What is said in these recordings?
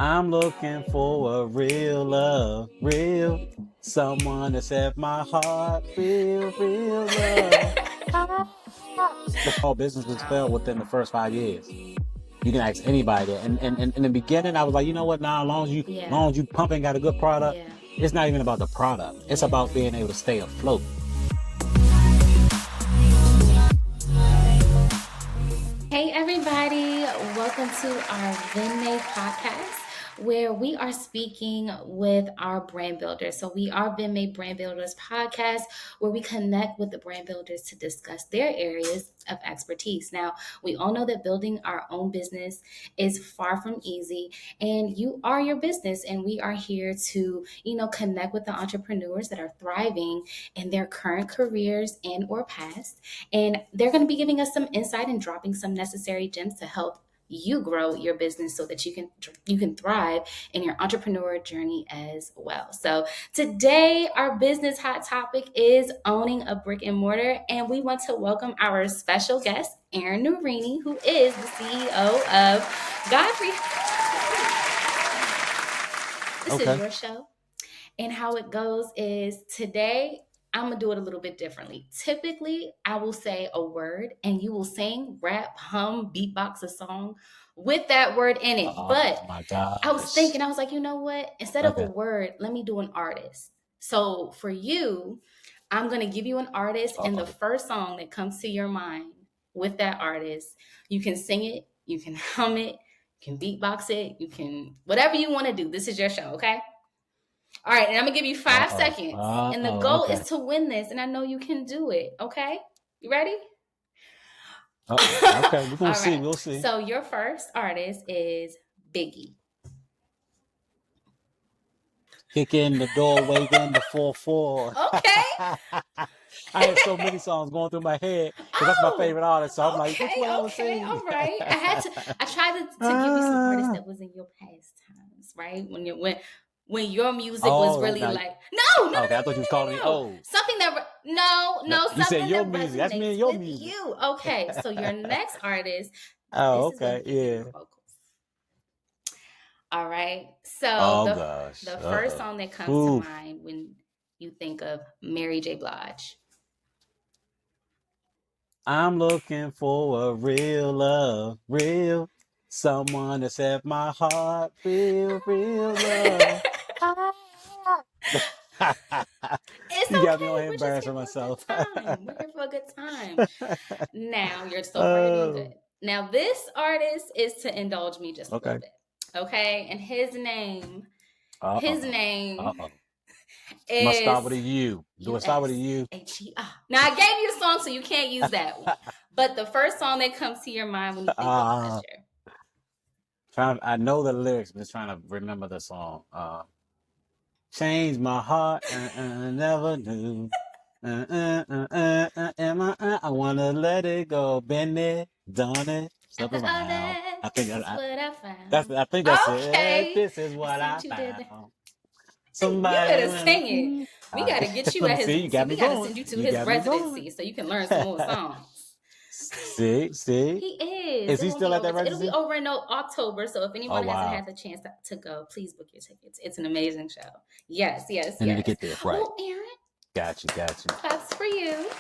I'm looking for a real love, real someone to set my heart, real love. All businesses fail within the first 5 years. You can ask anybody that. And in the beginning, I was like, you know what? Now, as long as you pumping, got a good product, it's not even about the product. It's about being able to stay afloat. Hey everybody, welcome to our Vendmae podcast where we are speaking with our brand builders. So we are Vendmae Brand Builders podcast where we connect with the brand builders to discuss their areas of expertise. Now, we all know that building our own business is far from easy, and you are your business, and we are here to, connect with the entrepreneurs that are thriving in their current careers and or past. And they're going to be giving us some insight and dropping some necessary gems to help you grow your business so that you can thrive in your entrepreneur journey as well. So today our business hot topic is owning a brick and mortar, and we want to welcome our special guest, Nureni, who is the CEO of Ghodfrii. This is your show. And how it goes is today I'm going to do it a little bit differently. Typically, I will say a word and you will sing, rap, hum, beatbox a song with that word in it. But my gosh. I was thinking, I was like, you know what? Instead of a word, let me do an artist. So for you, I'm going to give you an artist and the first song that comes to your mind with that artist, you can sing it, you can hum it, you can beatbox it, you can, whatever you want to do. This is your show, okay? All right, and I'm gonna give you 5 seconds. And the goal is to win this, and I know you can do it. Okay, you ready? Okay, we're gonna see. Right. We'll see. So your first artist is Biggie. Kick in the door, waving the 4-4. Okay. I had so many songs going through my head because that's my favorite artist. So I'm like, which one I was singing? All right. I tried to give you some artists that was in your past times, right? When your music was really like no. Okay, I thought you was calling me old. Something that something you said your that music. That's me and your music. You. Okay, so your next artist. Oh, okay, yeah. All right. So the first song that comes to mind when you think of Mary J. Blige. I'm looking for a real love, real someone to set my heart, real love. It's you got okay. me on here embarrassing myself. We're here for a good time. Now you're so far doing good. Now this artist is to indulge me just a little bit. Okay, and his name is must start with a U. Do it start with a U? H-E-R. Now I gave you the song, so you can't use that one. But the first song that comes to your mind when you think of Usher. I know the lyrics, but just trying to remember the song. Change my heart, never knew. I wanna let it go, bend it, done it, step around. I think that's it. This is what I found. Somebody, you better sing it. We gotta get you at his. We gotta send you to his residency so you can learn some more songs. See. He is. Is he still at that residency? It'll be over in October. So if anyone hasn't had the chance to go, please book your tickets. It's an amazing show. Yes. And then to get there, right? Oh, Aaron. Got you. Claps for you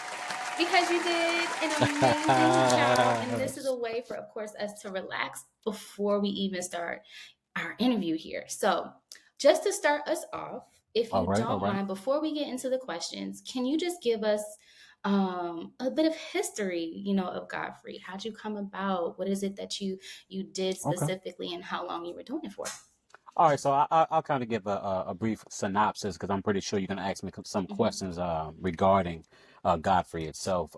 because you did an amazing job. And this is a way for, of course, us to relax before we even start our interview here. So just to start us off, if you don't mind, before we get into the questions, can you just give us a bit of history, of Ghodfrii? How'd you come about? What is it that you did specifically, and how long you were doing it for? All right, so I'll kind of give a brief synopsis because I'm pretty sure you're going to ask me some questions regarding Ghodfrii itself.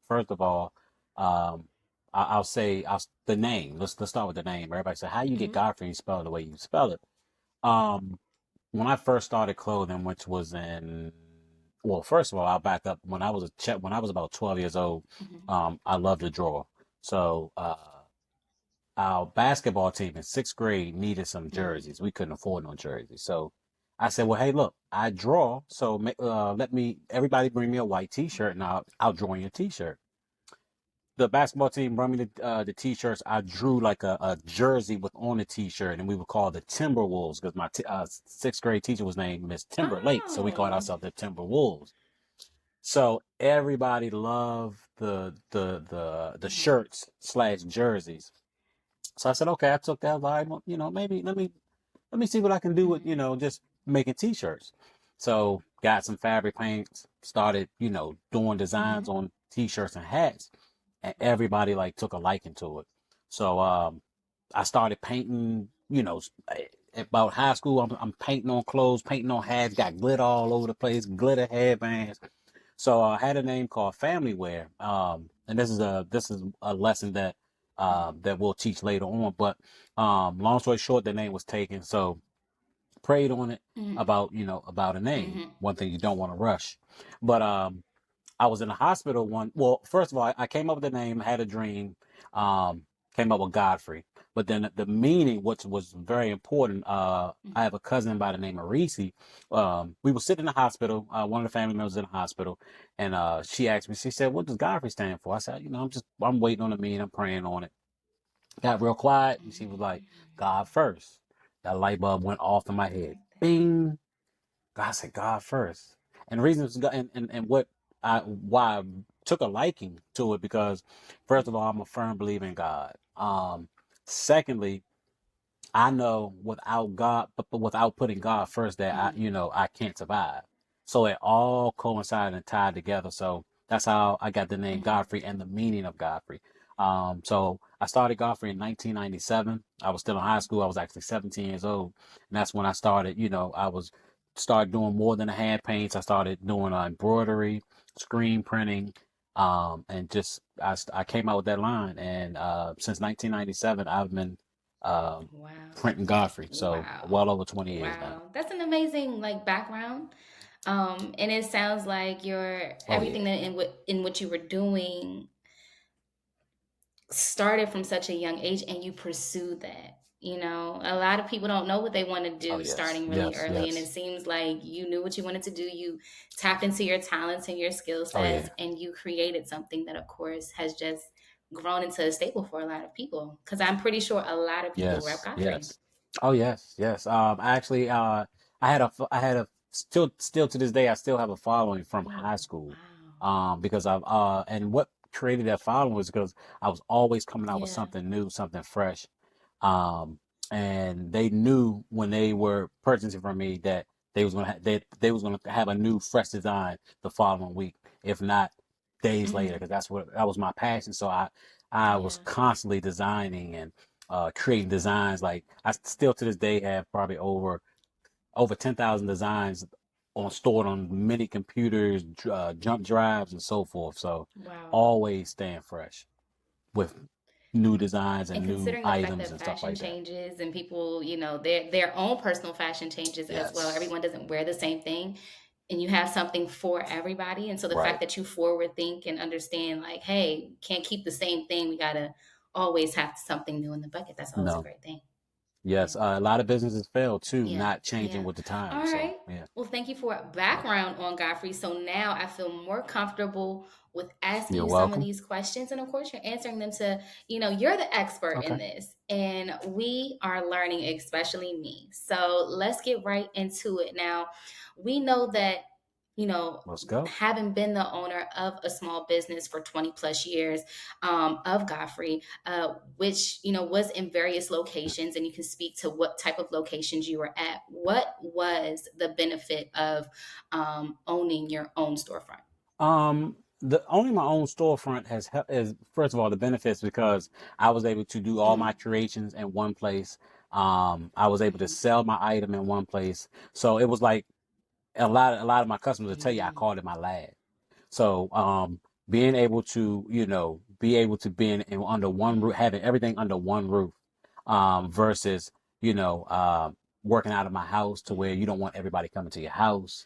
First of all, I'll say the name. Let's start with the name. Everybody say, how you get Ghodfrii? You spell it the way you spell it. When I first started clothing, which was first of all, I'll back up. When I was about 12 years old, I loved to draw. So our basketball team in 6th grade needed some jerseys. We couldn't afford no jerseys. So I said, well, hey, look, I draw. So everybody bring me a white T-shirt and I'll draw you a T-shirt. the basketball team brought me the t-shirts. I drew like a jersey with on the t-shirt, and we would call it the Timberwolves because my sixth grade teacher was named Miss Timberlake, so we called Oh. ourselves the Timberwolves. So everybody loved the shirts slash jerseys. So I said, okay, I took that vibe. Well, maybe let me see what I can do with just making t-shirts. So got some fabric paints, started doing designs on t-shirts and hats, and everybody like took a liking to it. So I started painting. About high school, I'm painting on clothes, painting on hats, got glitter all over the place, glitter headbands. So I had a name called Family Wear, and this is a lesson that we'll teach later on. But long story short, the name was taken. So prayed on it about a name. One thing you don't want to rush, but I was in the hospital well, first of all, I came up with the name, had a dream, um, came up with Godfrey. But then the meaning, which was very important, I have a cousin by the name of Reese. We were sitting in the hospital, one of the family members in the hospital, and she asked me, she said, what does Godfrey stand for? I said, I'm waiting on the meaning, I'm praying on it. Got real quiet, and she was like, God first. That light bulb went off in my head. Bing. God said God first. And the reason is, and why I took a liking to it, because first of all, I'm a firm believer in God. Secondly, I know without God, but without putting God first, that I can't survive. So it all coincided and tied together. So that's how I got the name Godfrey and the meaning of Godfrey. So I started Godfrey in 1997. I was still in high school. I was actually 17 years old, and that's when I started. Started doing more than the hand paints. I started doing embroidery, screen printing, and just I came out with that line. And since 1997, I've been Wow. printing Godfrey. So Wow. well over 20 years now. Wow. That's an amazing background. And it sounds like your Oh yeah. everything that in what you were doing started from such a young age and you pursued that. A lot of people don't know what they want to Oh do yes. starting really Yes. early. And it Yes. seems like you knew what you wanted to do. You tapped into your talents and your skill Oh sets yeah. and you created something that, of course, has just grown into a staple for a lot of people. Because I'm pretty sure a lot of people rep Yes. Godfrey. Yes. Oh yes. Yes. Actually, I had a still to this day, I still have a following from high Oh, school. wow. Because and what created that following was because I was always coming out with Yeah. something new, something fresh. Um, and they knew when they were purchasing from me that they was gonna have a new fresh design the following week, if not days later, because that was my passion. So I was Yeah. constantly designing and creating designs. Like I still to this day have probably over 10,000 designs stored on many computers, jump drives, and so forth. So Wow. always staying fresh with new designs And and new considering the fact items that and stuff fashion like that. changes and people, their own personal fashion changes as well. Yes. Everyone doesn't wear the same thing. And you have something for everybody. And so the fact Right. that you forward think and understand, like, hey, can't keep the same thing. We gotta always have something new in the bucket. That's always a No. great thing. Yeah. Yes. A lot of businesses fail too, Yeah, not changing yeah. with the All times. So right. yeah. Well, thank you for a Yeah. background on Godfrey. So now I feel more comfortable with asking You're you some of welcome. these questions. And of course, you're answering them to, you're the expert in Okay. this. And we are learning, especially me. So let's get right into it. Now, we know that Let's go. having been the owner of a small business for 20 plus years of Godfrey, which was in various locations, and you can speak to what type of locations you were at. What was the benefit of owning your own storefront? The owning my own storefront has helped is first of all the benefits because I was able to do all Mm-hmm, my creations in one place. I was able to sell my item in one place. So it was like a lot of my customers will tell you I mm-hmm, called it my lab. So being able to, be in under one roof, having everything under one roof, versus, you know, working out of my house to where you don't want everybody coming to your house.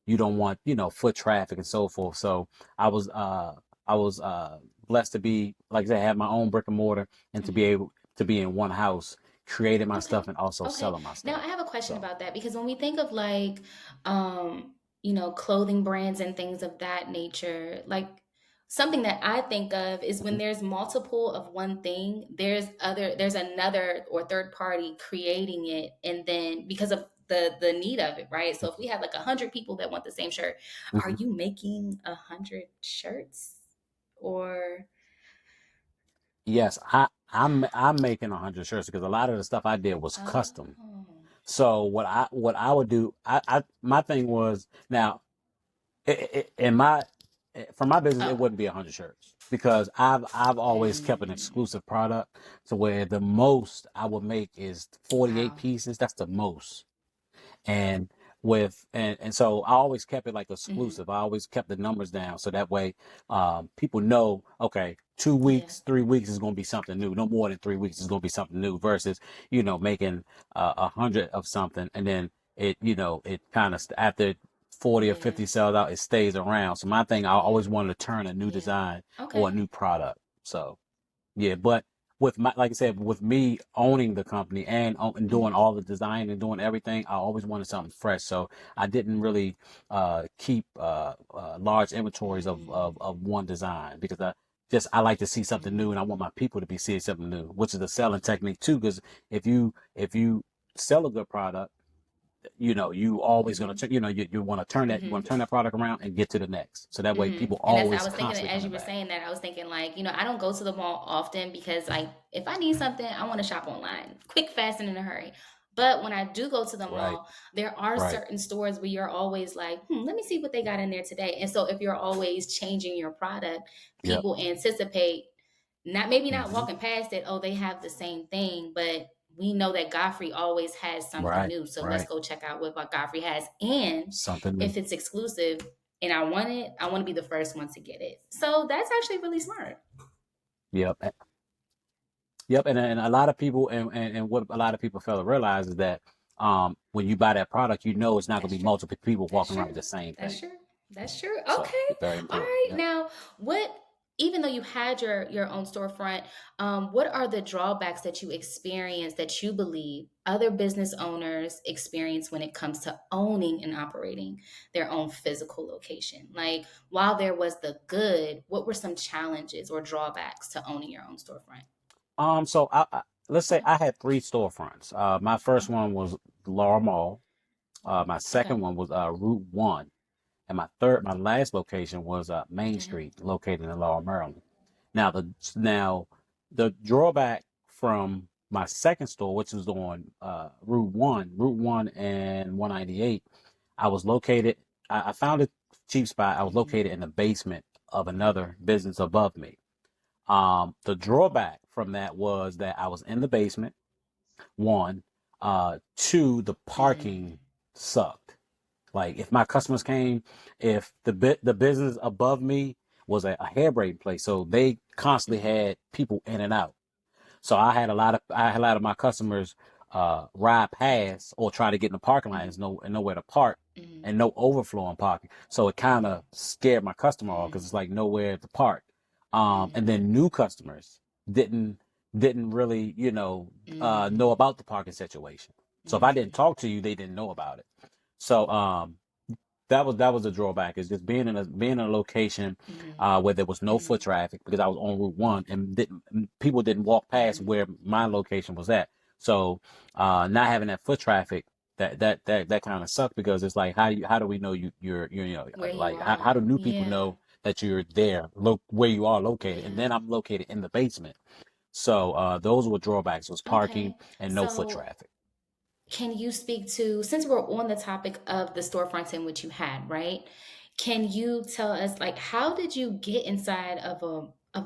You don't want, foot traffic and so forth. So I was I was blessed to be, like I said, have my own brick and mortar and to be mm-hmm. able to be in one house, creating my Okay. stuff and also Okay. selling my Now stuff. I have a question So about that because when we think of clothing brands and things of that nature, like something that I think of is when Mhm. there's multiple of one thing, there's another or third party creating it, and then because of the need of it, right? So if we have like 100 people that want the same shirt, are Mhm. you making 100 shirts or Yes, I'm making 100 shirts because a lot of the stuff I did was custom. oh So what I would do, I my thing was now in my for my business it oh wouldn't be 100 shirts because I've always kept an mm, exclusive product to where the most I would make is 48 wow pieces. That's the most. And and so I always kept it like hmm exclusive. I always kept the numbers down so that way people know, okay, two yeah weeks 3 weeks is going to be something new. No more than 3 weeks is going to be something new versus making 100 of something and then it kind of after 40 or yeah 50 sells out, it stays around. So my thing, I yeah always wanted to turn a new yeah design or a okay new product. So yeah, but with my, like I said, with me owning the company and doing hmm all the design and doing everything, I always wanted something fresh. So I didn't really keep large inventories of one design because I like to see something new and I want my people to be seeing something new, which is a selling technique too. Because if you sell a good product, you always gonna hmm you want to turn that hmm product around and get to the next. So that way people And that's I always was thinking constantly that as you coming were back. saying that I was thinking like I don't go to the mall often because like if I need something I want to shop online quick fast and in a hurry. But when I do go to the Right, mall, there are right. certain stores where you're always like, let me see what they got in there today. And so if you're always changing your product, Yep. people anticipate maybe not Hmm. walking past it, oh, they have the same thing, but we know that Godfrey always has something Right, new. So let's right. go check out what Godfrey has. And Something new. if it's exclusive and I want it, I want to be the first one to get it. So that's actually really smart. Yep. Yep. And a lot of people and what a lot of people fail to realize is that when you buy that product, it's not gonna That's be true. multiple people That's walking around true. with the same That's thing. true. That's true. So Okay. it's very All important. right. Yep. Now, what? Even though you had your own storefront, what are the drawbacks that you experience that you believe other business owners experience when it comes to owning and operating their own physical location? Like, while there was the good, what were some challenges or drawbacks to owning your own storefront? So let's say Okay. I had three storefronts. My first Okay. one was Laura Mall. My Okay. second one was Route One, and my last location was Main Mhm. Street, located in Laurel, Maryland. Now the drawback from my second store, which was on Route One and 198, I was located. I found a cheap spot. I was Mhm. located in the basement of another business above me. The drawback from that was that I was in the basement. One, two, the Mhm. parking sucked. Like if my customers came, if the business above me was a hair braiding place, so they constantly Mhm. had people in and out. So I had a lot of my customers ride past or try to get in the parking lot Mhm. and nowhere to park Mhm. and no overflow on parking. So it kind Mhm. of scared my customer off because it's Mhm. like nowhere to park. And Mhm. then new customers didn't didn't really know Mhm. about the parking situation. So if I didn't Mhm. talk to you, they didn't know about it. So that was a drawback is just being in a location Mhm. where there was no foot Mhm. traffic because I was on Route One and people didn't walk past Mhm. where my location was at. So not having that foot traffic that kind of sucked because it's like how do we know you're Where you like how do are. new people Yeah. know that you're there where you are located, and Yeah. then I'm located in the basement. So those were drawbacks, was parking Okay. and no foot So traffic. can you speak to, since we're on the topic of the storefronts in which you had, right? Can you tell us like how did you get inside of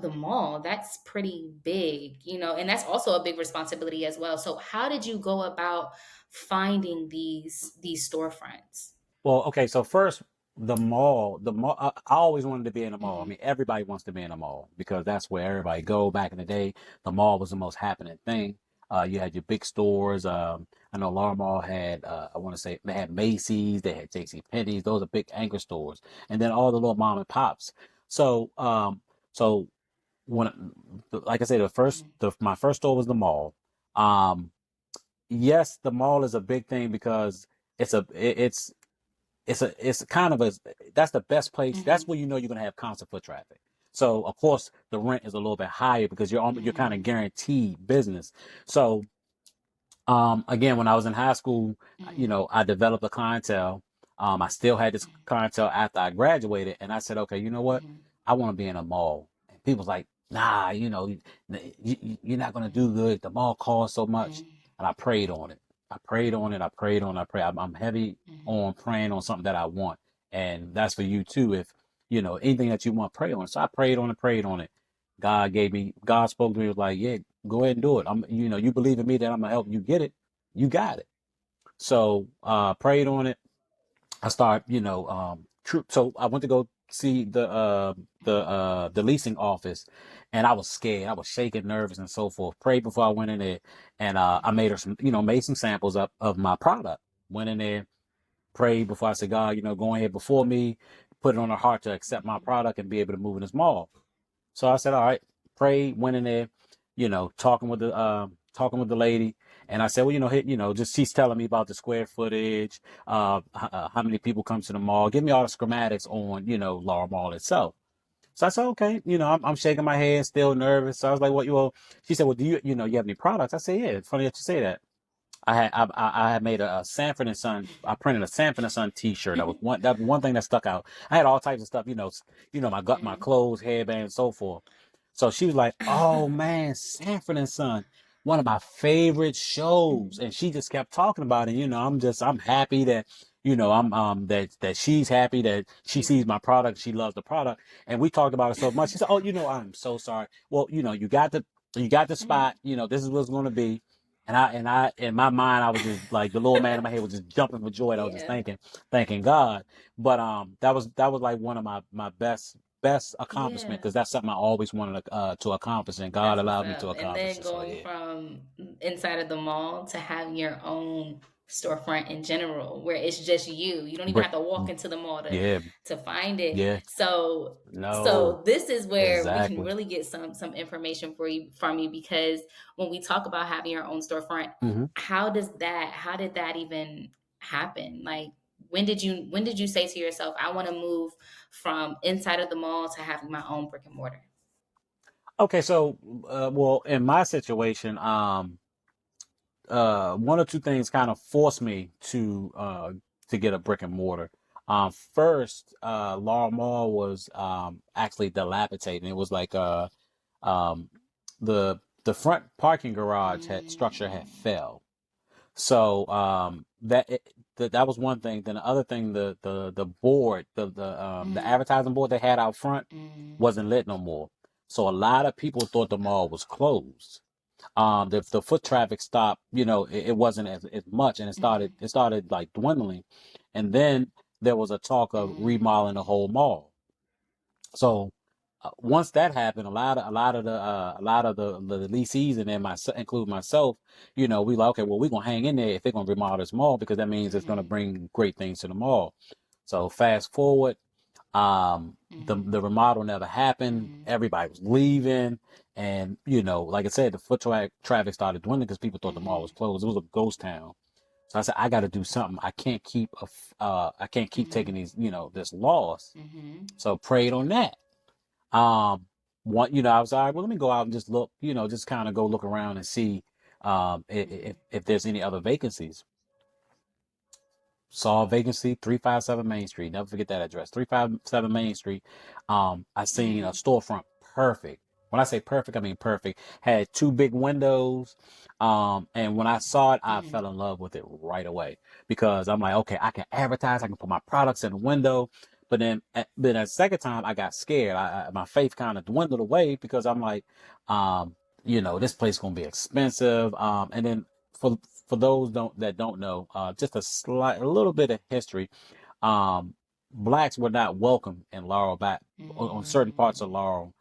the mall? That's pretty big, and that's also a big responsibility as well. So how did you go about finding these storefronts? Well, okay, so first, the mall. I always wanted to be in a mall. I Mhm. mean, everybody wants to be in a mall because that's where everybody go. Back in the day, the mall was the most happening thing. You had your big stores. I know Lar Mall had, I want to say, they had Macy's, they had J.C. Penney's. Those are big anchor stores, and then all the little mom and pops. So, so when, like I said, Mhm. my first store was the mall. Um, yes, the mall is a big thing because it's a, it- it's kind of a that's the best place. That's Mhm. where you're gonna have constant foot traffic. So of course the rent is a little bit higher because you're kind of guaranteed business. So again, when I was in high school, I developed a clientele. I still had this clientele after I graduated, and I said, okay, you know what? I want to be in a mall. And people's like, nah, you're not gonna do good. The mall costs so much. And I prayed on it. I prayed on it. I prayed on it. I prayed. I'm heavy on praying on something that I want, and that's for you too. If anything that you want, pray on it. So I prayed on it. God spoke to me, was like, yeah, go ahead and do it. You believe in me that I'm gonna help you get it. You got it. So, prayed on it. I started, so I went to go see the leasing office, and I was scared. I was shaking, nervous, and so forth. Prayed before I went in there, and I made her made some samples up of my product. Went in there, prayed before I said, God, go ahead before me, put it on her heart to accept my product and be able to move in this mall. So I said, all right, prayed, went in there, talking with the lady. And I said, well, just she's telling me about the square footage, how many people come to the mall. Give me all the schematics on, Laura Mall itself. So I said, okay, I'm shaking my head, still nervous. So I was like, she said, well, do you have any products? I said, yeah, it's funny that you say that. I had made a Sanford and Son. I printed a Sanford and Son T-shirt. That was one thing that stuck out. I had all types of stuff, my clothes, headband, and so forth. So she was like, "Oh man, Sanford and Son, one of my favorite shows," and she just kept talking about it. I'm happy that that she's happy that she sees my product, she loves the product, and we talked about it so much. She said, "Oh, I'm so sorry. Well, you got the spot. This is what it's going to be." And I, in my mind, I was just like the little man in my head was just jumping for joy. I was just thanking God. But that was like one of my best accomplishment because that's something I always wanted to accomplish, and God That's what's allowed me to up. And accomplish then it. So going yeah, from inside of the mall to having your own storefront in general, where it's just you. You don't even brick, have to walk into the mall yeah, to find it. yeah, So no, so this is where we can exactly. really get some information from you because when we talk about having your own storefront, hmm how did that even happen? Like when did you say to yourself, I want to move from inside of the mall to having my own brick and mortar? Okay, so well, in my situation, one or two things kind of forced me to get a brick and mortar. First, Laura Mall was actually dilapidated. It was like um, the front parking garage had structure had Mm, fell. So that was one thing. Then the other thing, the board, the mm, advertising board they had out front mm, wasn't lit no more. So a lot of people thought the mall was closed. The foot traffic stopped, it wasn't as much, and it started mm, it started like dwindling. And then there was a talk of remodeling the mm, whole mall. So once that happened, a lot of the leasees and then include myself, we like, okay, well, we're gonna hang in there if they're gonna remodel this mall because that means it's gonna mhm, bring great things to the mall. So fast forward, the mhm, remodel never happened. mhm, Everybody was leaving, and like I said, the traffic started dwindling because people thought the mall was mhm, closed. It was a ghost town. So I said, I got to do something. I can't keep taking mhm, these, this loss. mhm, So prayed on that. Um, I was all right. Well, let me go out and just look, just kind of go look around and see if there's any other vacancies. Saw a vacancy, 357 Main Street. Never forget that address. 357 Main Street. I seen a mhm, storefront. Perfect. When I say perfect, I mean perfect. Had two big windows. And when I saw it, I mhm, fell in love with it right away because I'm like, okay, I can advertise, I can put my products in the window. But then a second time, I got scared. My faith kind of dwindled away because I'm like, um, this place gonna be expensive. And then for for those that don't know, just a little bit of history. Um, Blacks were not welcome in Laurel back on certain parts of mm, Laurel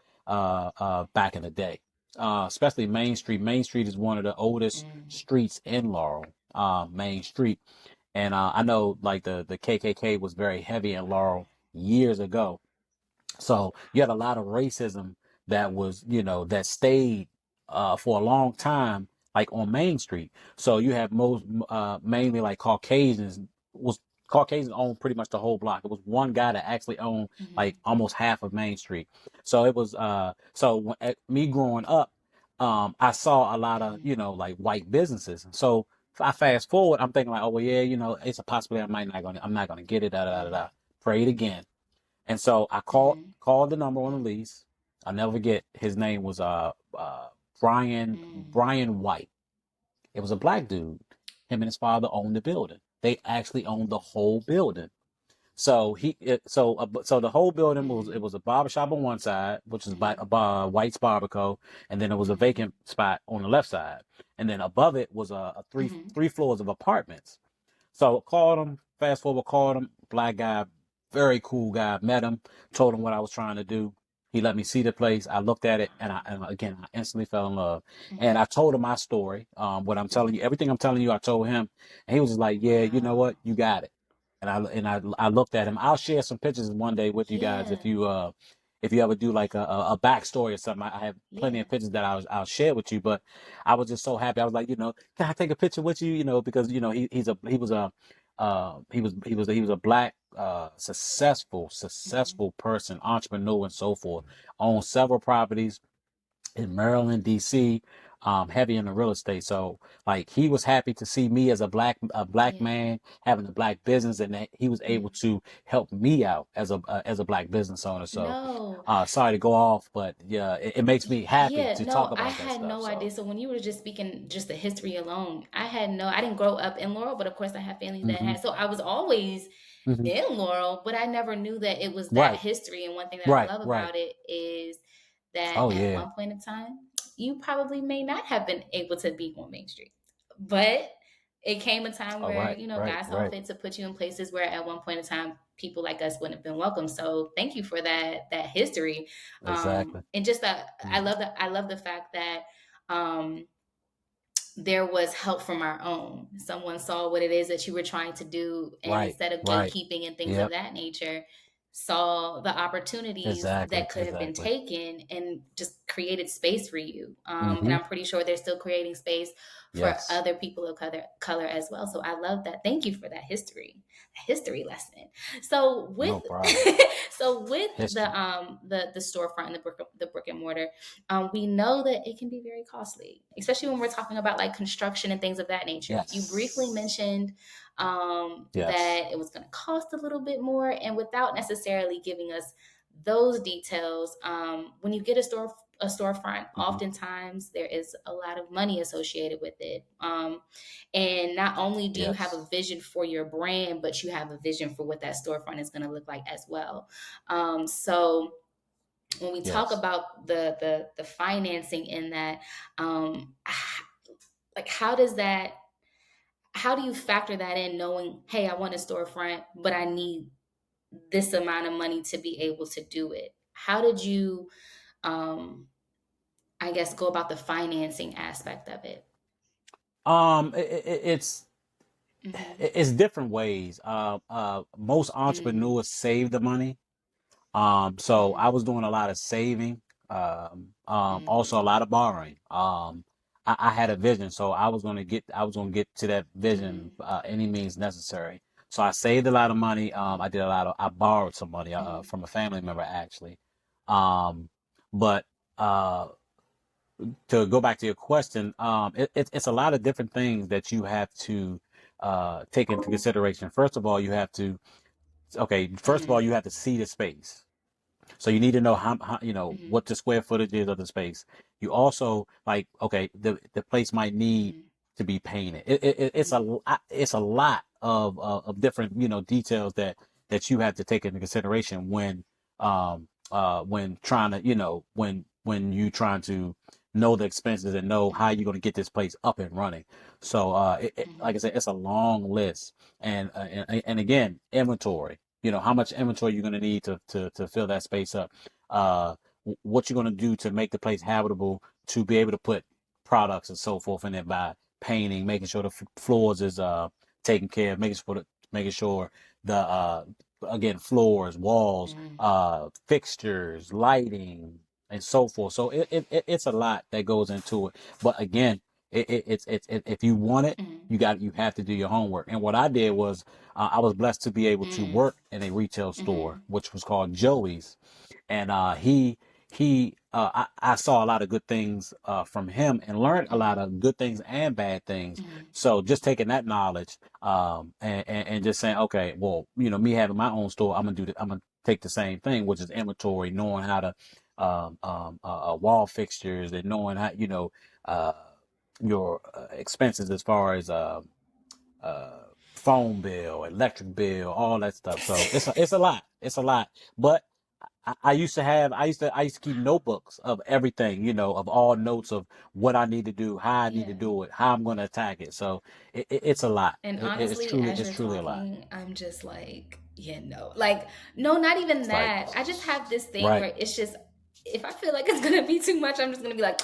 back in the day, especially Main Street. Main Street is one of the oldest mm, streets in Laurel, Main Street, and I know like the KKK was very heavy in Laurel years ago. So you had a lot of racism that stayed for a long time, like on Main Street. So you have mainly like Caucasians was Caucasians owned pretty much the whole block. It was one guy that actually owned like almost half of Main Street. So it was so when, me growing up, I saw a lot of, you know, like white businesses. So if I fast forward, I'm thinking like, oh well, yeah, you know, it's a possibility I'm not gonna get it. Da da da da. Prayed again, and so I called the number on the lease. I'll never forget. His name was Brian White. It was a black dude. Him and his father owned the building. They actually owned the whole building. So so the whole building was a barbershop on one side, which is by White's Barbaco, and then there was a vacant spot on the left side, and then above it was a three floors of apartments. So called him. Fast forward, called him. Black guy, very cool guy. Met him, told him what I was trying to do. He let me see the place. I looked at it, and again, I instantly fell in love. And I told him my story. What I'm telling you, everything I'm telling you, I told him, and he was just like, "Yeah, you know what, you got it." And I looked at him. I'll share some pictures one day with you guys if you ever do like a backstory or something. I have plenty of pictures that I'll share with you. But I was just so happy. I was like, you know, can I take a picture with you? You know, because you know he was a black successful person, entrepreneur and so forth. Owned several properties in Maryland, DC, heavy in the real estate. So like he was happy to see me as a black man having a black business, and that he was able to help me out as a black business owner. So No. sorry to go off, but yeah, it makes me happy Yeah, to talk no, I about that had stuff. no idea. So So when you were just speaking just the history alone, I didn't grow up in Laurel, but of course I have family that hmm had. So I was always hmm in Laurel, but I never knew that it was that right, history. And one thing that I right, love right. about it is that Oh at yeah. one point in time, you probably may not have been able to be on Main Street. But it came a time All where, right, you know, right, God saw right. fit to put you in places where at one point in time people like us wouldn't have been welcome. So thank you for that history. Exactly. And just that hmm I love the fact that um there was help from our own. Someone saw what it is that you were trying to do, and Right, instead of right. gatekeeping and things of Yep. that nature, saw the opportunities Exactly, that could have been exactly. taken and just created space for you. And hmm I'm pretty sure they're still creating space for Yes. other people of color as well. So I love that. Thank you for that history lesson. So with No problem. so with History. the storefront and the brick and mortar, we know that it can be very costly, especially when we're talking about like construction and things of that nature. You briefly Yes. mentioned Yes. that it was going to cost a little bit more, and without necessarily giving us those details, when you get a storefront, hmm oftentimes there is a lot of money associated with it. And not only do you have a Yes. vision for your brand, but you have a vision for what that storefront is going to look like as well. So when we talk Yes. about the financing in that, um like how do you factor that in, knowing, hey, I want a storefront but I need this amount of money to be able to do it? How did you um I guess go about the financing aspect of it? It's Mm-hmm. it's different ways. Most Mm-hmm. entrepreneurs save the money. So I was doing a lot of saving. Also a lot of borrowing. I had a vision, so I was gonna get to that vision, Mm-hmm. any means necessary. So I saved a lot of money. I borrowed some money, Mm-hmm. from a family member actually. Um, but, uh, to go back to your question, it's a lot of different things that you have to take into consideration. First of all, Mm-hmm. you have to see the space. So you need to know how you know Mm-hmm. what the square footage is of the space. You also like, okay, the place might need Mm-hmm. to be painted. It's a lot of different, you know, details that you have to take into consideration when trying to, you know, when you trying to know the expenses and know how you're going to get this place up and running. So like I said, it's a long list, and again, inventory. You know, how much inventory you're going to need to fill that space up. What you're going to do to make the place habitable, to be able to put products and so forth in it, by painting, making sure the floors is taken care of, making sure the again, floors, walls, Mm-hmm. fixtures, lighting, and so forth. So it's a lot that goes into it. But again, if you want it, Mm-hmm. you have to do your homework. And what I did was, I was blessed to be able to Mm-hmm. work in a retail Mm-hmm. store, which was called Joey's. And I saw a lot of good things from him, and learned a lot Mm-hmm. of good things and bad things. Mm-hmm. So just taking that knowledge, and just saying, okay, well, me having my own store, I'm gonna take the same thing, which is inventory, knowing how to wall fixtures, and knowing how, uh your expenses as far as uh phone bill, electric bill, all that stuff. So it's a lot. It's a lot. But I used to keep notebooks of everything, of all notes of what I need to do, how I need to Yeah. do it, how I'm going to attack it. So it's a lot. And It's honestly, as it's you're truly a lot. talking, I'm just like, yeah, no. Like, no, not even It's like, that. I just have this thing right. where it's just, if I feel like it's going to be too much, I'm just going to be like,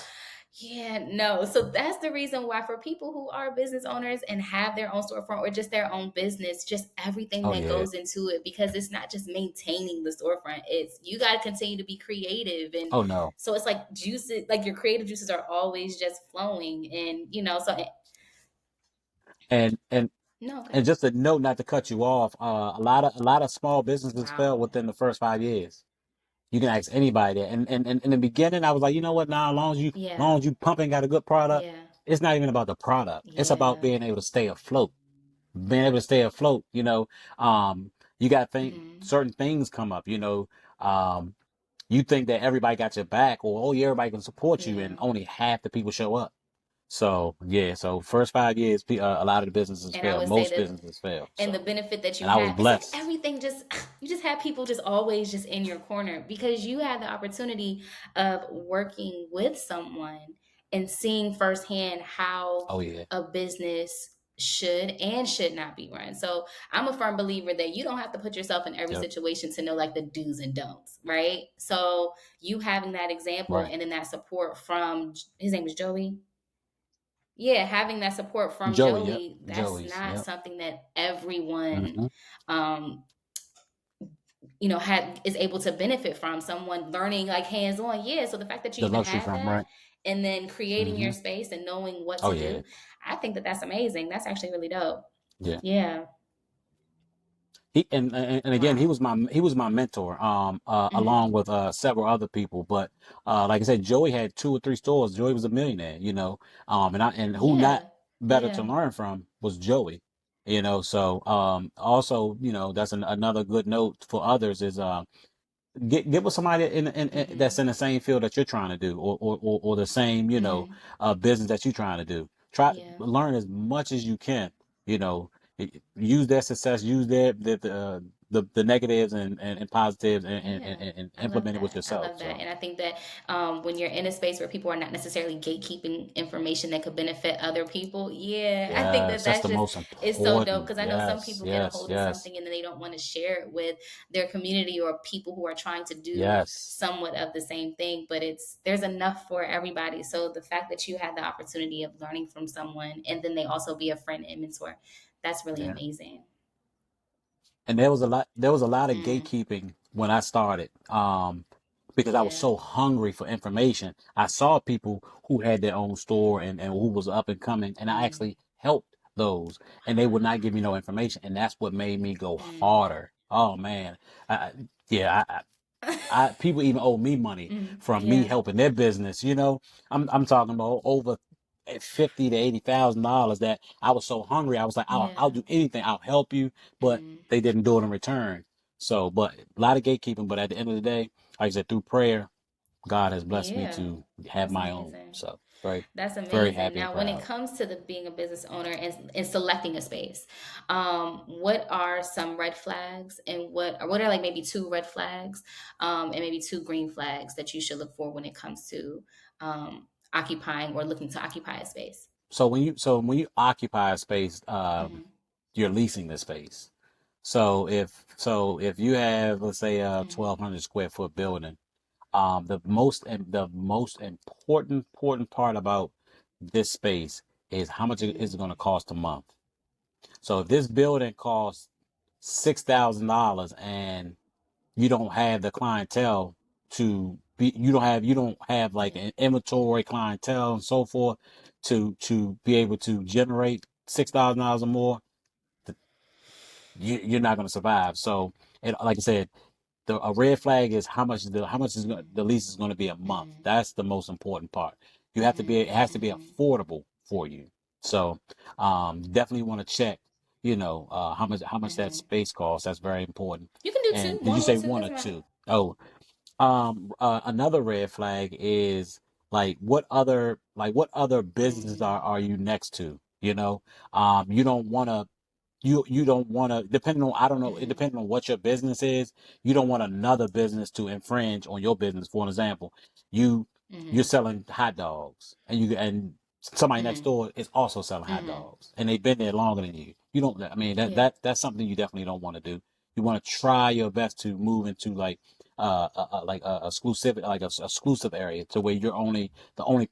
yeah, no. So that's the reason why, for people who are business owners and have their own storefront or just their own business, just everything Oh that yeah. goes into it, because it's not just maintaining the storefront. It's, you got to continue to be creative. And Oh no. so it's like juices, like your creative juices are always just flowing. And, so And and no, go and ahead. just a note, not to cut you off, a lot of small businesses fail Wow. within the first 5 years. You can ask anybody that. And in the beginning, I was like, you know what? Now, as Yeah. long as you pumping, got a good product, Yeah. it's not even about the product. It's about Yeah. being able to stay afloat. Being able to stay afloat. You got Hmm. certain things come up. Um, you think that everybody got your back, or oh yeah, everybody can support you, and Yeah. only half the people show up. So yeah, so first 5 years, a lot of the businesses And I fail. would say Most that, businesses fail. and the So, benefit that you and I was had, it's like blessed. everything just, you just have people just always just in your corner, because you had the opportunity of working with someone and seeing firsthand how Oh yeah, a business should and should not be run. So I'm a firm believer that you don't have to put yourself in every yep, situation to know like the do's and don'ts, right? So you having that example right. and then that support from, his name was Joey. Yeah, having that support from Joey, yep, Joey, that's Joey's, not yep. something that everyone Hmm. um had is able to benefit from. Someone learning like hands on. Yeah, so the fact that you The even luxury had from, that right? and then creating Hmm. your space and knowing what Oh to yeah, do, I think that that's amazing. That's actually really dope. yeah. Yeah. And again, Wow. he was my mentor, Mhm. along with several other people. But like I said, Joey had 2 or 3 stores. Joey was a millionaire, and who not Yeah. better to Yeah. learn from was Joey. So also, that's another good note for others is get with somebody Mhm. that's in the same field that you're trying to do, or the same, Mhm. business that you're trying to do. Try Yeah. learn as much as you can. You know, use their success, use the negatives and positives, Yeah, and I love implement it with that. I yourself. love that. So And I think that when you're in a space where people are not necessarily gatekeeping information that could benefit other people, yeah, I think that yes, that's that's the just, most it's so dope, important. because I know some Yes, people get a yes, hold of yes, something and then they don't want to share it with their community or people who are trying to do yes. somewhat of the same thing, but there's enough for everybody. So the fact that you had the opportunity of learning from someone and then they also be a friend and mentor, that's really Yeah. amazing. And there was a lot of Mm, gatekeeping when I started, because I was yeah. so hungry for information. I saw people who had their own store, and who was up and coming, and I Mm, actually helped those, and they would not give me no information, and that's what made me go mm. harder. Oh man. I, yeah, people even owe me money Mm, from me yeah. helping their business. I'm talking about over $50,000 to $80,000, that I was so hungry. I was like, I'll Yeah. do anything. I'll help you, but Mm. they didn't do it in return. So, but a lot of gatekeeping. But at the end of the day, like I said, through prayer, God has blessed me Yeah. to have That's my own. amazing. So very, That's very amazing. happy and Now, when it proud. comes to the being a business owner and selecting a space, what are some red flags, and what are like maybe two red flags, and maybe two green flags that you should look for when it comes to occupying or looking to occupy a space? So when you occupy a space, Hmm. you're leasing the space. So if you have, let's say, a Hmm. 1,200 square foot building, the most important part about this space is how much is Hmm. it going to cost a month. So if this building costs $6,000, and you don't have the clientele to you don't have like an inventory, clientele, and so forth to be able to generate $6,000 or more, you're not going to survive. So, and like I said, a red flag is the lease is going to be a month. That's the most important part. It has to be affordable for you. So, definitely want to check, how much that space costs. That's very important. You can do two, And did you one or say two, one or doesn't matter. two? Oh, another red flag is like what other businesses are you next to? You don't want to you don't want to, depending on, I don't know, it depending on what your business is, you don't want another business to infringe on your business. For an example, you you're selling hot dogs, and somebody next door is also selling hot dogs, and they've been there longer than you. You don't, I mean, that's something you definitely don't want to do. You want to try your best to move into like a exclusive, like a exclusive area, to where you're the only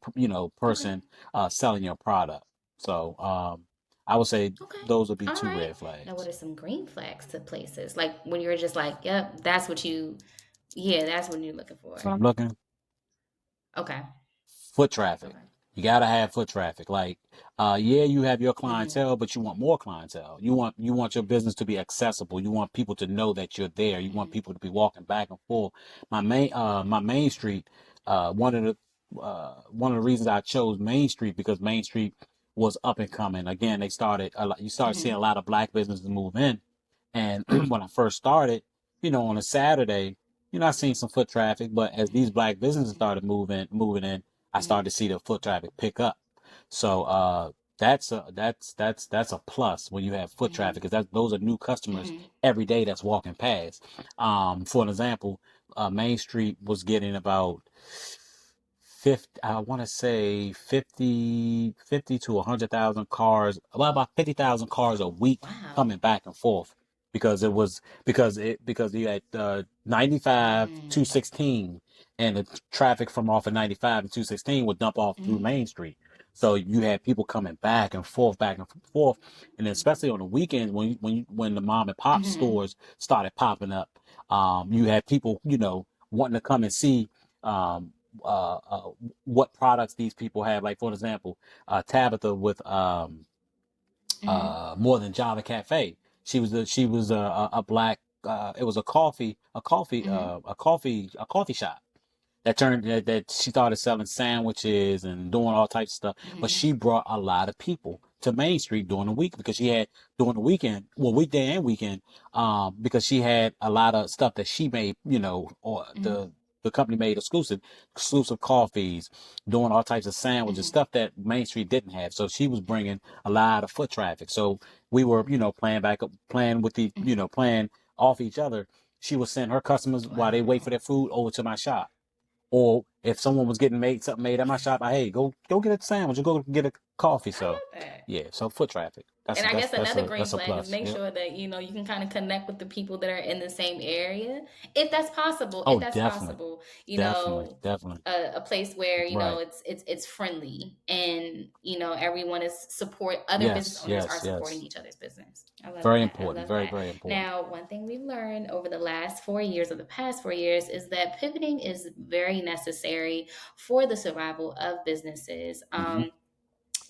person selling your product. So I would say Okay. those would be All two right. red Now, what flags. are some green flags to places? Like when you're just like, yep, that's what yeah, that's what you're looking So for. I'm looking Okay. foot traffic. Okay. You gotta have foot traffic. Like, yeah, you have your clientele, but you want more clientele. You want your business to be accessible. You want people to know that you're there. You want people to be walking back and forth. My main street, one of the reasons I chose Main Street, because Main Street was up and coming. Again, you started seeing a lot of black businesses move in. And when I first started, on a Saturday, I seen some foot traffic, but as these black businesses started moving in, I started to see the foot traffic pick up. So that's a plus when you have foot traffic, because those are new customers every day that's walking past. For an example, Main Street was getting about 50, I want to say 50 to 100,000 cars, well, about 50,000 cars a week Wow. coming back and forth, because you had 95 216, and the traffic from off of 95 and 216 would dump off through Main Street. So you had people coming back and forth, and then especially on the weekends when the mom and pop stores started popping up, you had people wanting to come and see um, uh, uh, what products these people have. Like, for example, Tabitha with More Than Java Cafe. She was a black. It was a coffee shop that she started selling sandwiches and doing all types of stuff. But she brought a lot of people to Main Street during the week, because she had during the weekend, well, weekday and weekend, because she had a lot of stuff that she made, or the company made exclusive coffees, doing all types of sandwiches, stuff that Main Street didn't have. So she was bringing a lot of foot traffic. So we were, playing off each other. She would send her customers while they wait for Wow. their food over to my shop. Or if someone was getting something made at my shop, hey, go get a sandwich or go get a coffee. I So love that. yeah, so foot traffic. And I guess another green That's a flag is plus. make Yep. sure that you can kind of connect with the people that are in the same area, if that's possible. If Oh, that's definitely, possible, definitely. a place where Right. it's friendly, and everyone is support other business Yes, owners are yes, supporting yes. each other's business. I love Very that. I important. love Very, that. very important. Now, one thing we've learned over the last 4 years, or the past 4 years, is that pivoting is very necessary for the survival of businesses. Hmm.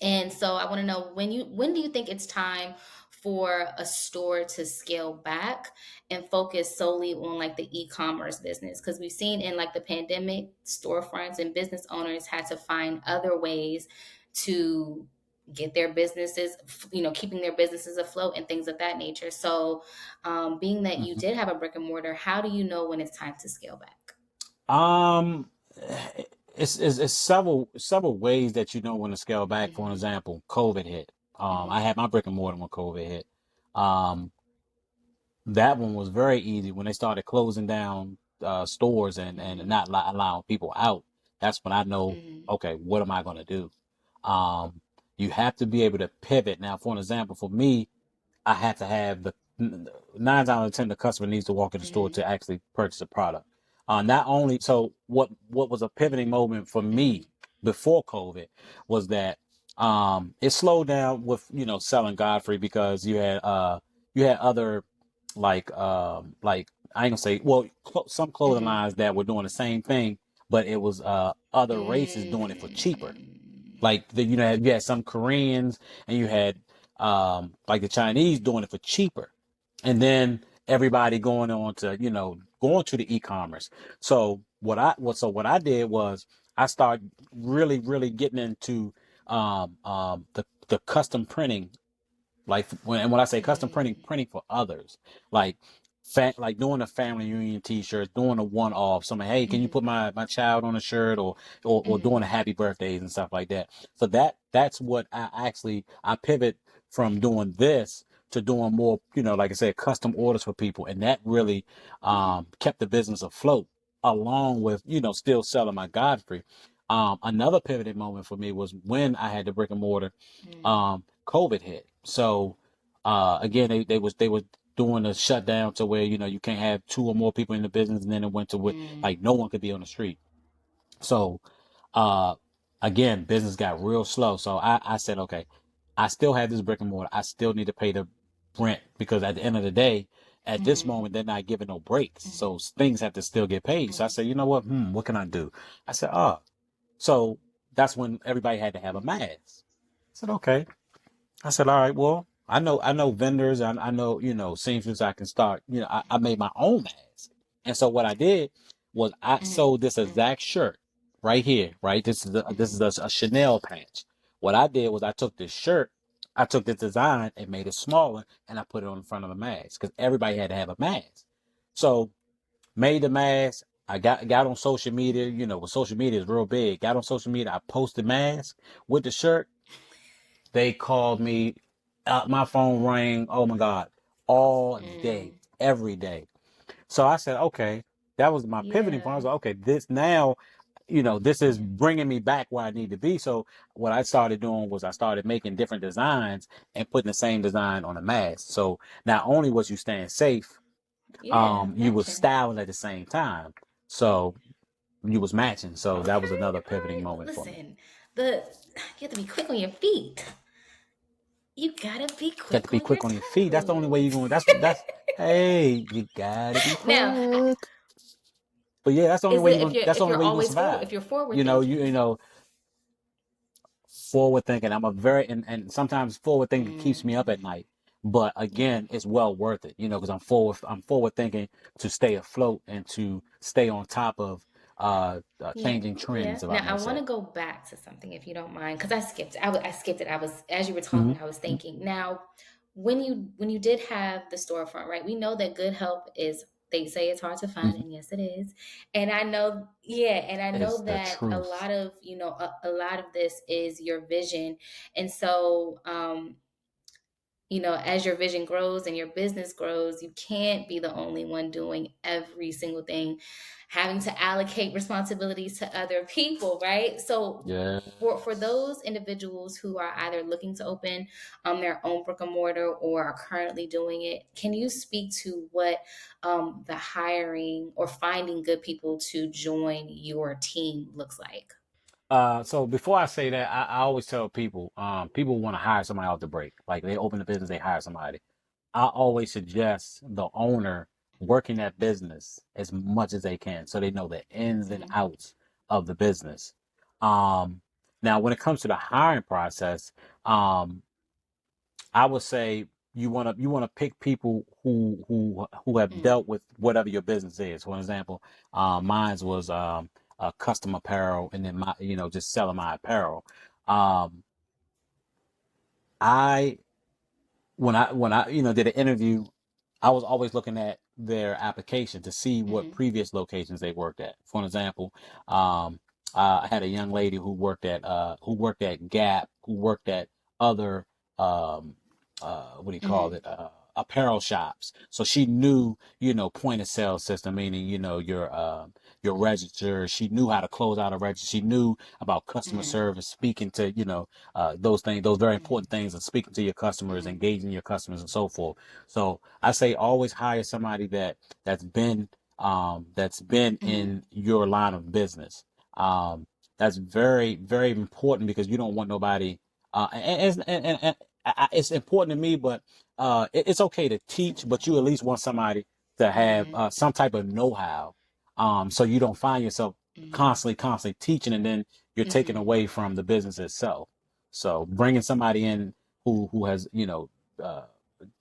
And so I want to know, when do you think it's time for a store to scale back and focus solely on like the e-commerce business? Because we've seen in like the pandemic, storefronts and business owners had to find other ways to get their businesses, keeping their businesses afloat and things of that nature. So, being that you Hmm. did have a brick and mortar, how do you know when it's time to scale back? Um, it's several ways that when to scale back. For an Mm-hmm. example, COVID hit. I Mm-hmm. had my brick and mortar when COVID hit. Um, that one was very easy when they started closing down stores and Mm-hmm. not allowing people out. That's when I know, Mm-hmm. okay, what am I going to do? Um, you have to be able to pivot. Now, for an example, for me, I have to have the 9 out of 10 the customer needs to walk in the store Mm-hmm. to actually purchase a product. Not only so, what was a pivoting moment for Mm-hmm. me before COVID was that it slowed down with selling Godfrey, because you had other like I ain't gonna say, well, some clothing Mm-hmm. lines that were doing the same thing, but it was other races doing it for cheaper. Like you had some Koreans, and you had like the Chinese doing it for cheaper, and then everybody going on to going to the e-commerce. So what I did was I started really getting into the custom printing, like when I say custom printing, printing for others, like like doing a family reunion T-shirts, doing a one-off. Something, hey, can you put my child on a shirt, or doing a happy birthdays and stuff like that. So that's what I pivot from doing this to doing more, like I said, custom orders for people, and that really kept the business afloat, along with still selling my Godfrey. Another pivoting moment for me was when I had the brick and mortar. COVID hit. So again, they was doing a shutdown to where you can't have two or more people in the business, and then it went to where like no one could be on the street. So uh again, business got real slow. So I said, okay, I still have this brick and mortar. I still need to pay the rent, because at the end of the day, at this moment, they're not giving no breaks. So things have to still get paid. So I said, you know what can I do? I said, so that's when everybody had to have a mask. I said, okay. I said, all right, well, I know vendors, and I know, seamstress. I can start, I made my own mask. And so what I did was I sold this exact shirt right here, right? This is a Chanel patch. What I did was I took this shirt, I took this design and made it smaller, and I put it on the front of the mask, because everybody had to have a mask. So made the mask. I got on social media, when social media is real big. Got on social media, I posted mask with the shirt. They called me. My phone rang. Oh my God, all day, every day. So I said, okay, that was my pivoting point. I was like, okay, this now, this is bringing me back where I need to be. So what I started doing was I started making different designs and putting the same design on a mask. So not only was you staying safe, you was styling at the same time. So you was matching. So that was another pivoting moment for me. Listen, you have to be quick on your feet. You gotta be Got to quick be on your quick on your feet. That's the only way you're going. toes. Hey, you gotta be Now, quick. But yeah, that's the only is way it you're going. That's the if only you're way you're going to always forward, survive. if you're forward You know, thinking? forward thinking. I'm a very and sometimes forward thinking keeps me up at night. But again, it's well worth it. Because I'm forward thinking to stay afloat and to stay on top of Yeah, changing yeah. trends, if I Now I may want say. to go back to something, if you don't mind, because I skipped. I skipped it. I was as you were Hmm. talking, I was thinking. Now, when you did have the storefront, right? We know that good help is. They say it's hard to find, Hmm. and yes, it is. And I know, yeah, and I Is know the that a truth. lot of a lot of this is your vision, and so as your vision grows and your business grows, you can't be the only one doing every single thing, having to allocate responsibilities to other people, right? So for Yes. those individuals who are either looking to open their own brick and mortar or are currently doing it, can you speak to what the hiring or finding good people to join your team looks like? So before I say that, I always tell people, people want to hire somebody off the break. Like they open a business, they hire somebody. I always suggest the owner working that business as much as they can, so they know the ins and Mm-hmm. outs of the business. Um, Now, when it comes to the hiring process, um, I would say you want to pick people who have Mm-hmm. dealt with whatever your business is. For example, mine's was custom apparel, and then my just selling my apparel. Um, I when I did an interview, I was always looking at their application to see what Mm-hmm. previous locations they worked at. For example, I had a young lady who worked at Gap, who worked at other what do you call Mm-hmm. it, apparel shops. So she knew, point of sale system, meaning your register. She knew how to close out a register. She knew about customer Mm-hmm. service, speaking to those things, those very important things, and speaking to your customers, Mm-hmm. engaging your customers, and so forth. So I say always hire somebody that's been Mm-hmm. in your line of business. Um, that's very very important, because you don't want nobody. It's important to me, but it's okay to teach, but you at least want somebody to have Mm-hmm. some type of know-how, so you don't find yourself constantly teaching, and then you're taking away from the business itself. So bringing somebody in who has, uh,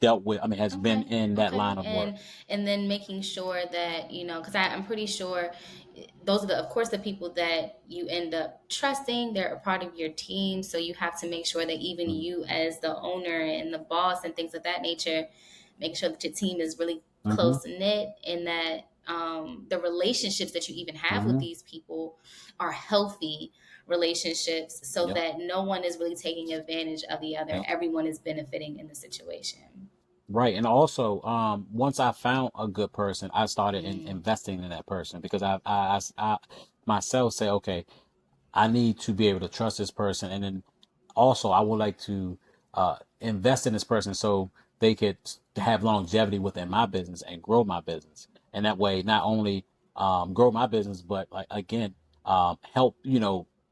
dealt with, I mean, has been Okay, in that okay, line of work. and then making sure that because I'm pretty sure those are of course, the people that you end up trusting. They're a part of your team, so you have to make sure that even Mm-hmm. you, as the owner and the boss and things of that nature, make sure that your team is really Mm-hmm. close knit, and that the relationships that you even have with Mm-hmm. these people are healthy relationships, so Yep. that no one is really taking advantage of the other. Yep. Everyone is benefiting in the situation. Right. And also, once I found a good person, I started Mm. investing in that person, because I myself say, okay, I need to be able to trust this person. And then also, I would like to invest in this person so they could have longevity within my business and grow my business. And that way, not only grow my business, but like, again, help,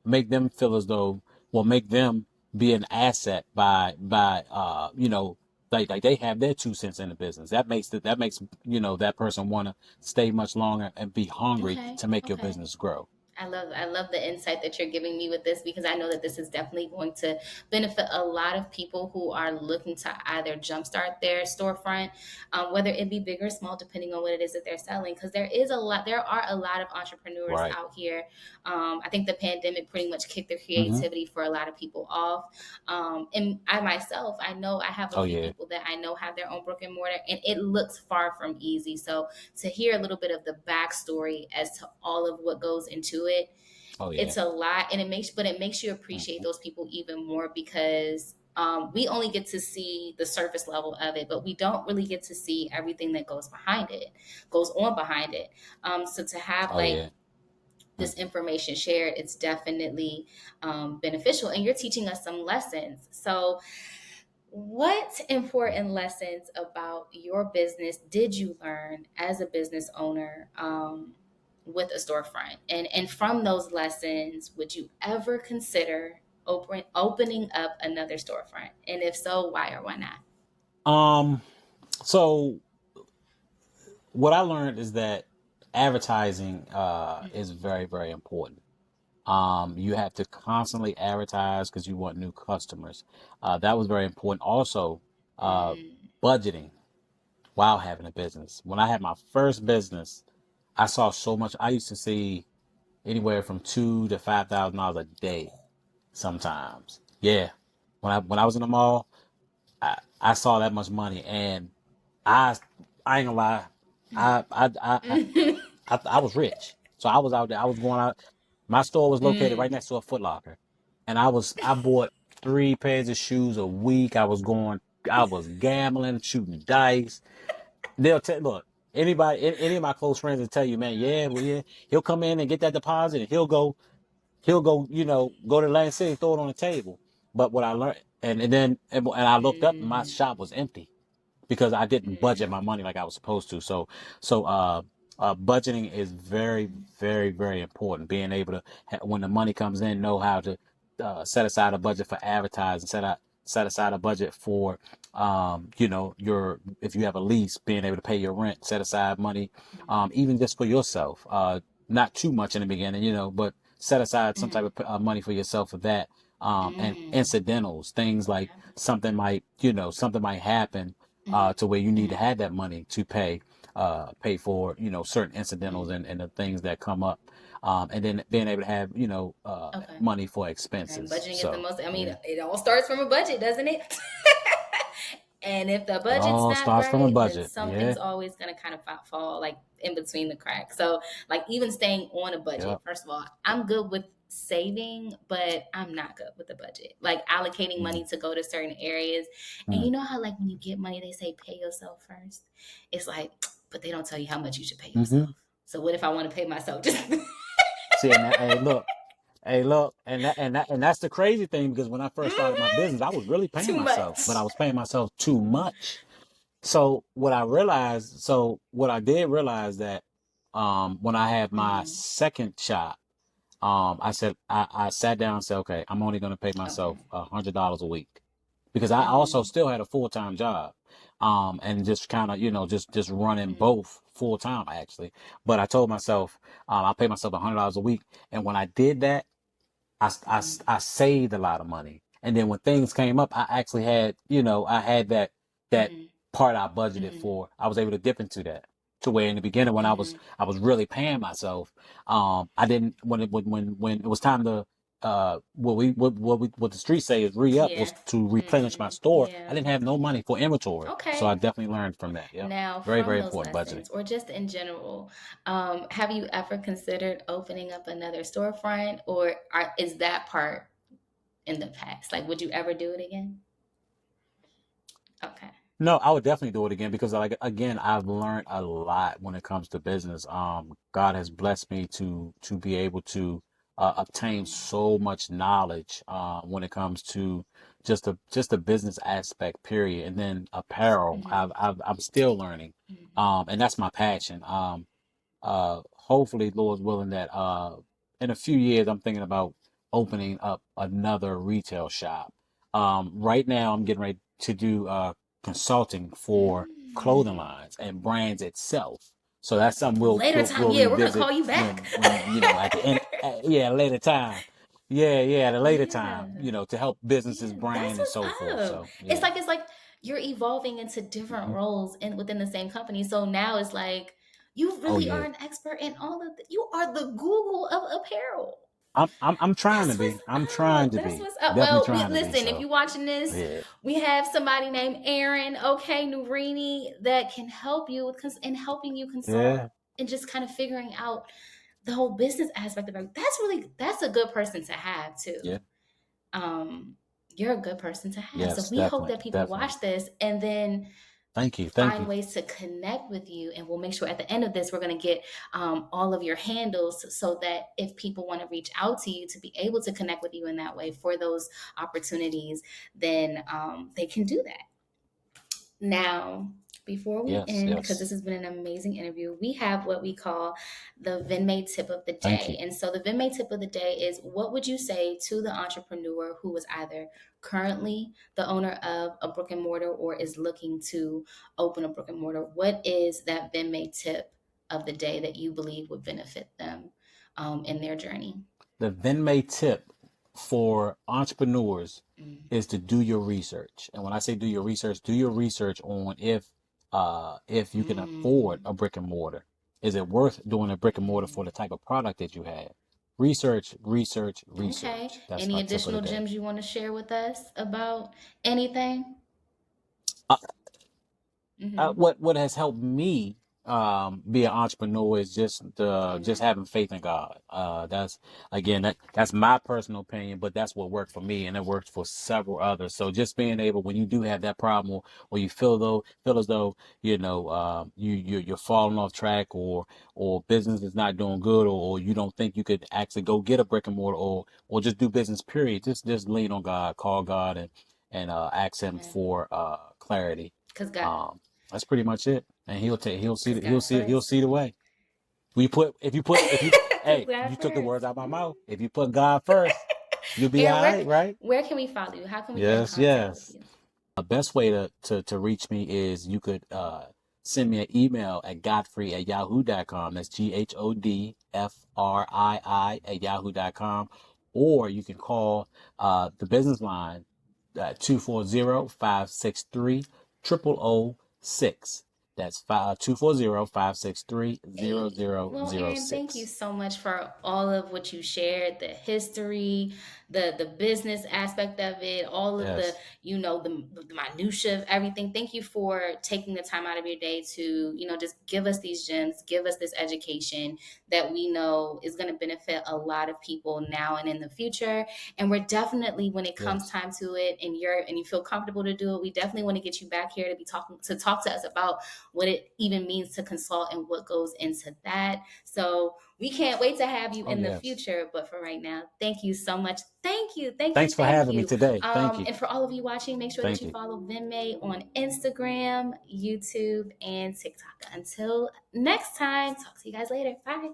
make them feel as though, well, make them be an asset by like they have their 2 cents in the business. That makes that person want to stay much longer and be hungry Okay, to make your okay. business grow. I love the insight that you're giving me with this, because I know that this is definitely going to benefit a lot of people who are looking to either jumpstart their storefront, whether it be big or small, depending on what it is that they're selling. Because there are a lot of entrepreneurs Right. out here. I think the pandemic pretty much kicked their Mm-hmm. creativity for a lot of people off. And I myself, I know I have a Oh few yeah. people that I know have their own brick and mortar, and it looks far from easy. So to hear a little bit of the backstory as to all of what goes into it, Oh yeah. it's a lot, and it makes you appreciate Mm-hmm. those people even more, because we only get to see the surface level of it, but we don't really get to see everything that goes on behind it. So to have Oh like yeah. this information shared, it's definitely beneficial, and you're teaching us some lessons. So what important lessons about your business did you learn as a business owner, with a storefront? And from those lessons, would you ever consider opening up another storefront? And if so, why or why not? Um. So what I learned is that advertising is very, very important. You have to constantly advertise because you want new customers. That was very important. Also, uh, Mm, budgeting while having a business. When I had my first business, I saw so much. I used to see anywhere from $2,000 to $5,000 a day sometimes. Yeah. When I was in the mall, I saw that much money, and I I ain't gonna lie, I I I I, mm, I was rich, so I was out there. I was going out. My store was located right mm, next to a Foot Locker, and I bought 3 pairs of shoes a week. I was gambling, shooting dice. Look, any of my close friends will tell you, man, yeah, well, yeah, he'll come in and get that deposit, and he'll go, go to Atlantic City, throw it on the table. But what I learned, and I looked up, and my mm, shop was empty because I didn't budget mm, my money like I was supposed to. So budgeting is very, very, very important. Being able to, when the money comes in, know how to set aside a budget for advertising, set aside a budget for, your, if you have a lease, being able to pay your rent, set aside money, even just for yourself. Not too much in the beginning, but set aside some type mm, of money for yourself for that. And mm. incidentals, things like Yeah. something might happen Mm, to where you need to mm, have that money to pay for certain incidentals mm. and the things that come up, and then being able to have Okay. money for And expenses. budgeting is the So most, I mean, yeah, it all starts from a budget, doesn't it? And if the it budget's all not starts from a right, then budget. something's Yeah, always going to kind of fall like in between the cracks. So, like, even staying on a yeah, budget, first of all, I'm good with saving, but I'm not good with the budget. Like, allocating mm-hmm. money to go to certain areas. And you know how, like, when you get money, they say pay yourself first? It's like, but they don't tell you how much you should pay Mm-hmm. yourself. So, what if I want to pay myself just See, and that, hey, look, and that's the crazy thing, because when I first started my business, I was really paying too myself, but much? I was paying myself too much. So what I did realize that when I had my Mm, second shop, I sat down and said, okay, I'm only going to pay myself okay. $100 a week, because I also Mm, still had a full-time job. and just kind of, just running both full time actually. But I told myself, I pay myself $100 a week. And when I did that, I saved a lot of money. And then when things came up, I actually had, I had that part I budgeted for. I was able to dip into that, to where in the beginning when I was really paying myself, I didn't, when it was time to, what the streets say is re-up, was to replenish my store. I didn't have no money for inventory. Okay. So I definitely learned from that. Yeah. Now, Very, from very those important, budgeting. lessons, or just in general, have you ever considered opening up another storefront, or is that part in the past? Like, would you ever do it again? Okay. No, I would definitely do it again because, like, again, I've learned a lot when it comes to business. God has blessed me to be able to obtain so much knowledge when it comes to just a business aspect, period. And then apparel, I'm still learning, and that's my passion. Hopefully, Lord's willing, that in a few years, I'm thinking about opening up another retail shop. Right now, I'm getting ready to do consulting for clothing lines and brands itself. So that's something we'll Later we'll, time, we'll yeah, we're gonna revisit call you back. when at the end, yeah, later time. Yeah, at a later time, Yeah. to help businesses Yeah, that's brand and what's so forth. up. So It's yeah. like you're evolving into different Hmm. roles within the same company. So now it's like you Oh really are yeah. an expert in all of you are the Google of apparel. I'm trying to That's what's be. I'm trying up. to That's be. what's up. Definitely Well, trying to be. listen, if So you're watching this, yeah. we have somebody named Aaron, okay, Nureni, that can help you with in helping you consult Yeah. and just kind of figuring out the whole business aspect of it. That's a good person to have too. Yeah. um, you're a good person to have. So Yes, we hope that definitely. people Definitely. watch this and then Thank you. Thank find you. ways to connect with you. And we'll make sure at the end of this, we're going to get all of your handles so that if people want to reach out to you to be able to connect with you in that way for those opportunities, then they can do that. Now, before we Yes, end, because yes. this has been an amazing interview, we have what we call the Vendmae tip of the Thank day. you. And so the Vendmae tip of the day is, what would you say to the entrepreneur who is either currently the owner of a brick and mortar or is looking to open a brick and mortar? What is that Vendmae tip of the day that you believe would benefit them in their journey? The Vendmae tip for entrepreneurs is to do your research. And when I say do your research on if you can afford Mm. a brick and mortar. Is it worth doing a brick and mortar for the type of product that you have? Research, research, Okay. research. That's Any my tip of the additional day. gems you want to share with us about anything? Uh, Mm-hmm. what has helped me be an entrepreneur is just Amen. having faith in God. That's again that's my personal opinion, but that's what worked for me, and it worked for several others. So just being able, when you do have that problem, or you feel as though you're falling off track, or business is not doing good, or you don't think you could actually go get a brick and mortar, or just do business, period. Just lean on God, call God, and ask Him Amen. for clarity. Cause God, um that's pretty much it. And cause God he'll first. see the way. If you Cause hey, God you took the first. words out of my mouth. If you put God first, you'll be Aaron, all right, right? where can we follow you? How can we get in Yes, contact with yes. you? Best way to reach me is you could send me an email at godfree@yahoo.com. That's GHODFRII@yahoo.com. Or you can call the business line 240-563-0006. That's 240-563 Well, Aaron, thank you 0006. so much for all of what you shared, the history, the business aspect of it, all of the, Yes, the minutia of everything. Thank you for taking the time out of your day to, just give us these gems, give us this education that we know is going to benefit a lot of people now and in the future. And we're definitely, when it comes yes, time to it, and you feel comfortable to do it, we definitely want to get you back here to talk to us about what it even means to consult and what goes into that. So we can't wait to have you oh in the yes. future. But for right now, thank you so much. Thank you, thank you, Thanks for thank having me you. today. Thank you. And for all of you watching, make sure that Thank you you. follow Vendmae on Instagram, YouTube, and TikTok. Until next time, talk to you guys later. Bye.